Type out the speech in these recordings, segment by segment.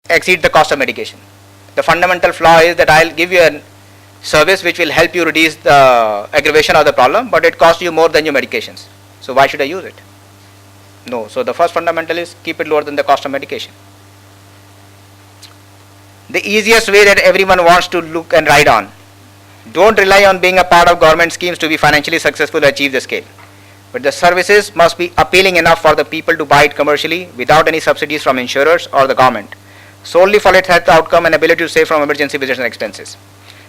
exceed the cost of medication. The fundamental flaw is that I'll give you a service which will help you reduce the aggravation of the problem, but it costs you more than your medications. So why should I use it? No. So the first fundamental is keep it lower than the cost of medication. The easiest way that everyone wants to look and ride on. Don't rely on being a part of government schemes to be financially successful to achieve the scale. But the services must be appealing enough for the people to buy it commercially without any subsidies from insurers or the government, solely for its health outcome and ability to save from emergency visits and expenses.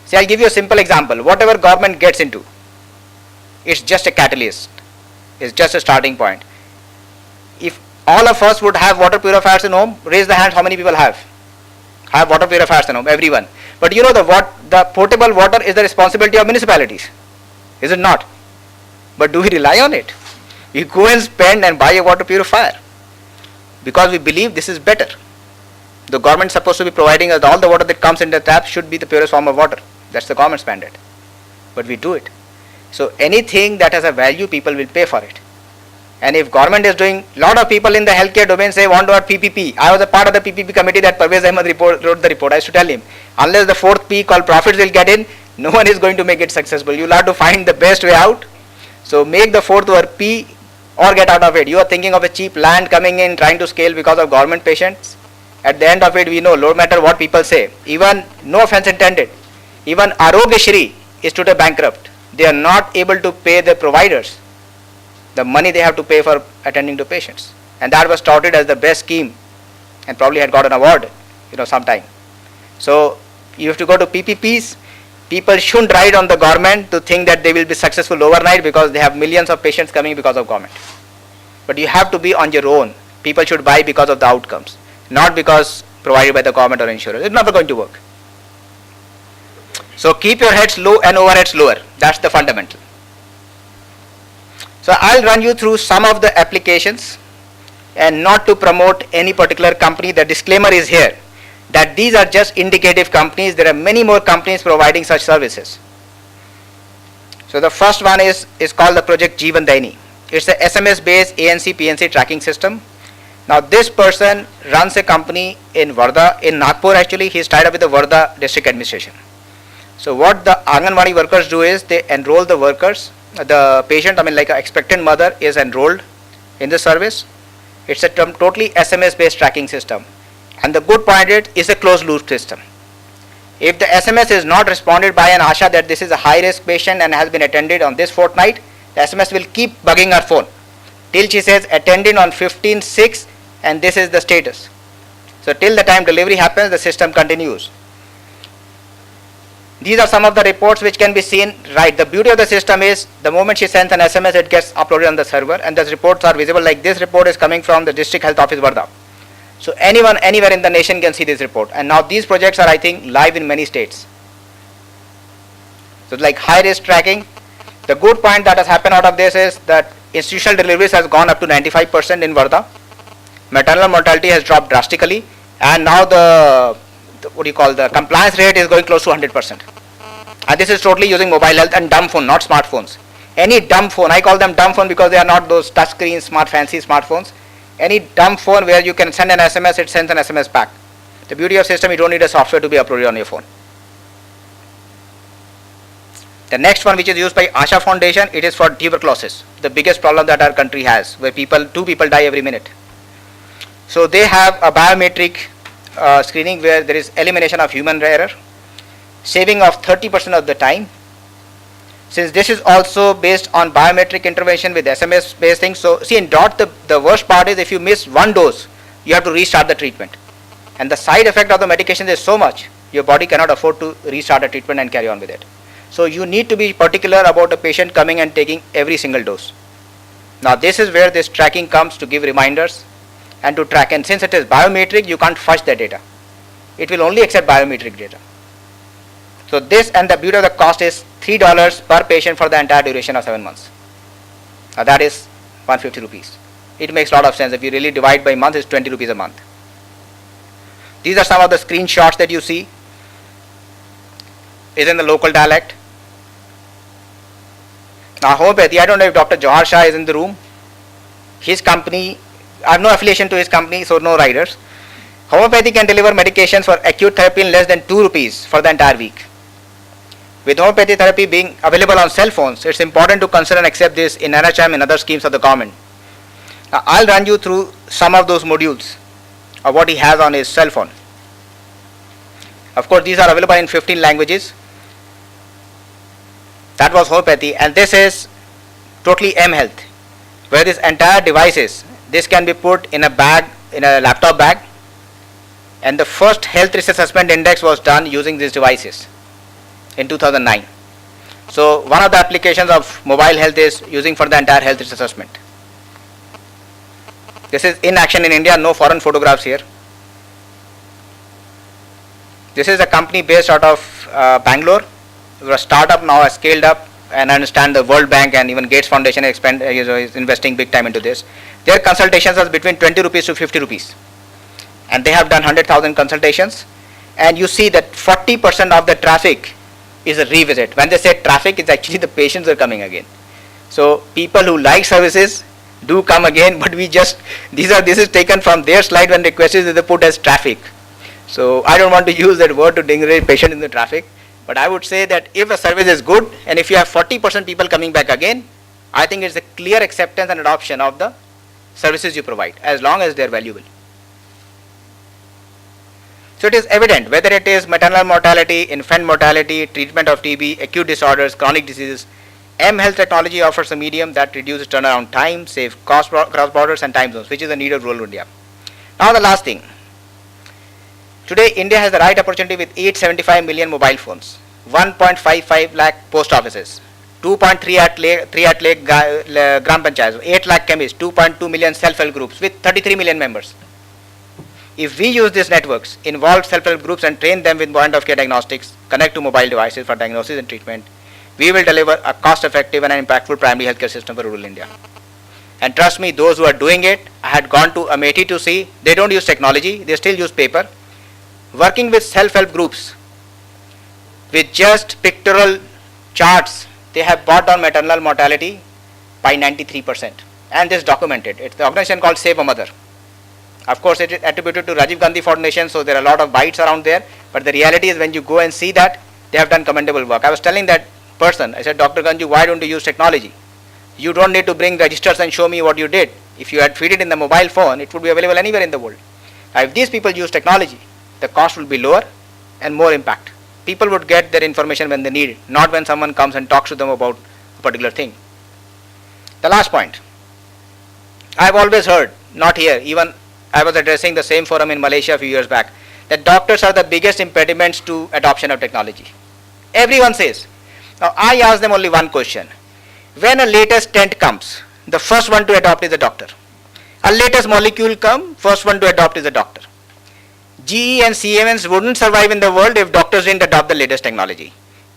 See, I'll give you a simple example. Whatever government gets into, it's just a catalyst. It's just a starting point. If all of us would have water purifiers in home, raise the hand how many people have water purifiers in home? Everyone. But you know the potable water is the responsibility of municipalities. Is it not? But do we rely on it? We go and spend and buy a water purifier because we believe this is better. The government is supposed to be providing us all the water that comes in the tap should be the purest form of water. That's the government's mandate. But we do it. So anything that has a value, people will pay for it. And if government is doing, a lot of people in the healthcare domain say want to have PPP. I was a part of the PPP committee that Parvez Ahmed wrote the report. I used to tell him, unless the fourth P called profits will get in, no one is going to make it successful. You'll have to find the best way out. So make the fourth word P or get out of it. You are thinking of a cheap land coming in, trying to scale because of government patients. At the end of it, we know, no matter what people say, even, no offense intended, even Arogyashri is today bankrupt. They are not able to pay the providers the money they have to pay for attending to patients. And that was touted as the best scheme and probably had got an award, sometime. So you have to go to PPPs. People shouldn't ride on the government to think that they will be successful overnight because they have millions of patients coming because of government. But you have to be on your own. People should buy because of the outcomes, not because provided by the government or insurers. It's never going to work. So keep your heads low and overheads lower. That's the fundamental. So I'll run you through some of the applications, and not to promote any particular company. The disclaimer is here that these are just indicative companies. There are many more companies providing such services. So the first one is called the Project Jeevan Daini. It's a SMS based ANC PNC tracking system. Now this person runs a company in Wardha, in Nagpur actually. He's tied up with the Wardha district administration. So what the Anganwadi workers do is they enroll the workers, the patient, like an expectant mother is enrolled in the service. It's a totally SMS based tracking system. And the good point is it's a closed loop system. If the SMS is not responded by an ASHA that this is a high risk patient and has been attended on this fortnight, the SMS will keep bugging her phone till she says attended on 15/6 and this is the status. So till the time delivery happens, the system continues. These are some of the reports which can be seen. Right, the beauty of the system is the moment she sends an SMS, it gets uploaded on the server and those reports are visible. Like this report is coming from the district health office Wardha. So anyone anywhere in the nation can see this report. And now these projects are, I think, live in many states. So like high risk tracking. The good point that has happened out of this is that institutional deliveries has gone up to 95% in Wardha. Maternal mortality has dropped drastically, and now the compliance rate is going close to 100%. And this is totally using mobile health and dumb phone, not smartphones. Any dumb phone, I call them dumb phone because they are not those touch screen, fancy smartphones. Any dumb phone where you can send an SMS, it sends an SMS back. The beauty of system, you don't need a software to be uploaded on your phone. The next one, which is used by Asha Foundation, it is for tuberculosis, the biggest problem that our country has, where two people die every minute. So they have a biometric screening where there is elimination of human error, saving of 30% of the time. Since this is also based on biometric intervention with SMS based things, so see in DOT the worst part is if you miss one dose, you have to restart the treatment. And the side effect of the medication is so much, your body cannot afford to restart the treatment and carry on with it. So you need to be particular about a patient coming and taking every single dose. Now this is where this tracking comes to give reminders and to track. And since it is biometric, you can't fudge the data. It will only accept biometric data. So this, and the beauty of the cost is $3 per patient for the entire duration of 7 months. Now that is 150 rupees. It makes a lot of sense. If you really divide by month, it's 20 rupees a month. These are some of the screenshots that you see. Is in the local dialect. Now homeopathy, I don't know if Dr. Johar Shah is in the room. His company, I have no affiliation to his company, so no riders. Homeopathy can deliver medications for acute therapy in less than 2 rupees for the entire week. With homeopathy therapy being available on cell phones, it's important to consider and accept this in NHM and other schemes of the government. Now, I'll run you through some of those modules of what he has on his cell phone. Of course, these are available in 15 languages. That was homeopathy, and this is totally mHealth, where this entire devices, this can be put in a bag, in a laptop bag, and the first health risk assessment index was done using these devices in 2009. So one of the applications of mobile health is using for the entire health risk assessment. This is in action in India, no foreign photographs here. This is a company based out of Bangalore. A startup now has scaled up, and I understand the World Bank and even Gates Foundation is investing big time into this. Their consultations are between 20 rupees to 50 rupees. And they have done 100,000 consultations. And you see that 40% of the traffic is a revisit. When they say traffic, it's actually the patients are coming again. So people who like services do come again, but this is taken from their slide when requested that they put as traffic. So I don't want to use that word to denigrate patient in the traffic, but I would say that if a service is good and if you have 40% people coming back again, I think it's a clear acceptance and adoption of the services you provide as long as they are valuable. So it is evident whether it is maternal mortality, infant mortality, treatment of TB, acute disorders, chronic diseases, mHealth technology offers a medium that reduces turnaround time, saves cross borders and time zones, which is a need of rural India. Now the last thing. Today India has the right opportunity with 875 million mobile phones, 1.55 lakh post offices, 2.3 lakh gram panchayats, 8 lakh chemists, 2.2 million self-help groups with 33 million members. If we use these networks, involve self-help groups and train them with point of care diagnostics, connect to mobile devices for diagnosis and treatment, we will deliver a cost-effective and an impactful primary healthcare system for rural India. And trust me, those who are doing it, I had gone to Amethi to see, they don't use technology, they still use paper. Working with self-help groups, with just pictorial charts, they have brought down maternal mortality by 93%. And this is documented. It's the organization called Save a Mother. Of course, it is attributed to Rajiv Gandhi Foundation, so there are a lot of bytes around there. But the reality is when you go and see that, they have done commendable work. I was telling that person, I said, Dr. Ganju, why don't you use technology? You don't need to bring registers and show me what you did. If you had feed it in the mobile phone, it would be available anywhere in the world. Now, if these people use technology, the cost will be lower and more impact. People would get their information when they need it, not when someone comes and talks to them about a particular thing. The last point. I have always heard, not here, even I was addressing the same forum in Malaysia a few years back, that doctors are the biggest impediments to adoption of technology. Everyone says. Now I ask them only one question. When a latest stent comes, the first one to adopt is the doctor. A latest molecule comes, first one to adopt is the doctor. GE and Siemens wouldn't survive in the world if doctors didn't adopt the latest technology.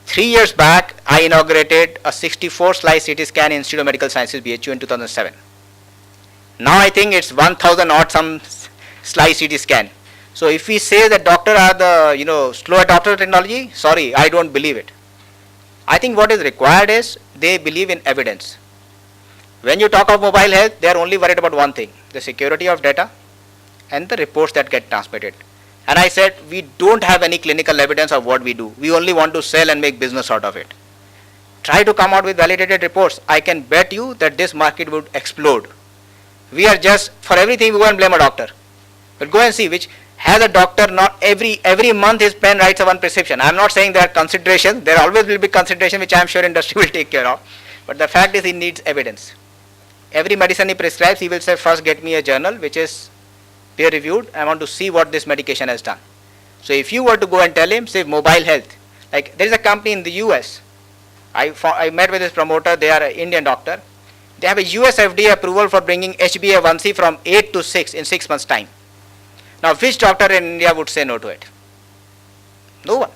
3 years back, I inaugurated a 64-slice CT scan in Institute of Medical Sciences, BHU in 2007. Now I think it's 1000 odd some slice CT scan. So if we say that doctors are the slow adopter of technology, sorry, I don't believe it. I think what is required is they believe in evidence. When you talk of mobile health, they are only worried about one thing, the security of data and the reports that get transmitted. And I said, we don't have any clinical evidence of what we do. We only want to sell and make business out of it. Try to come out with validated reports. I can bet you that this market would explode. We are just, for everything we go and blame a doctor. But go and see which has a doctor, not every month his pen writes a one prescription. I am not saying there are considerations. There always will be consideration which I am sure industry will take care of. But the fact is he needs evidence. Every medicine he prescribes, he will say, first get me a journal which is peer reviewed. I want to see what this medication has done. So if you were to go and tell him, say mobile health, like there is a company in the US, I met with this promoter, they are an Indian doctor. They have a US FDA approval for bringing HbA1c from 8 to 6 in 6 months time. Now which doctor in India would say no to it? No one.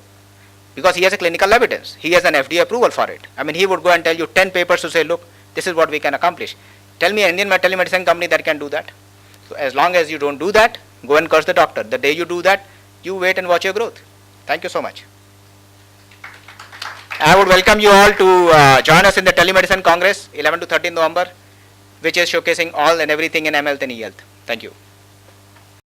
Because he has a clinical evidence. He has an FDA approval for it. I mean, he would go and tell you 10 papers to say, look, this is what we can accomplish. Tell me an Indian telemedicine company that can do that. So as long as you don't do that, go and curse the doctor. The day you do that, you wait and watch your growth. Thank you so much. I would welcome you all to join us in the Telemedicine Congress, 11 to 13 November, which is showcasing all and everything in mHealth and eHealth. Thank you.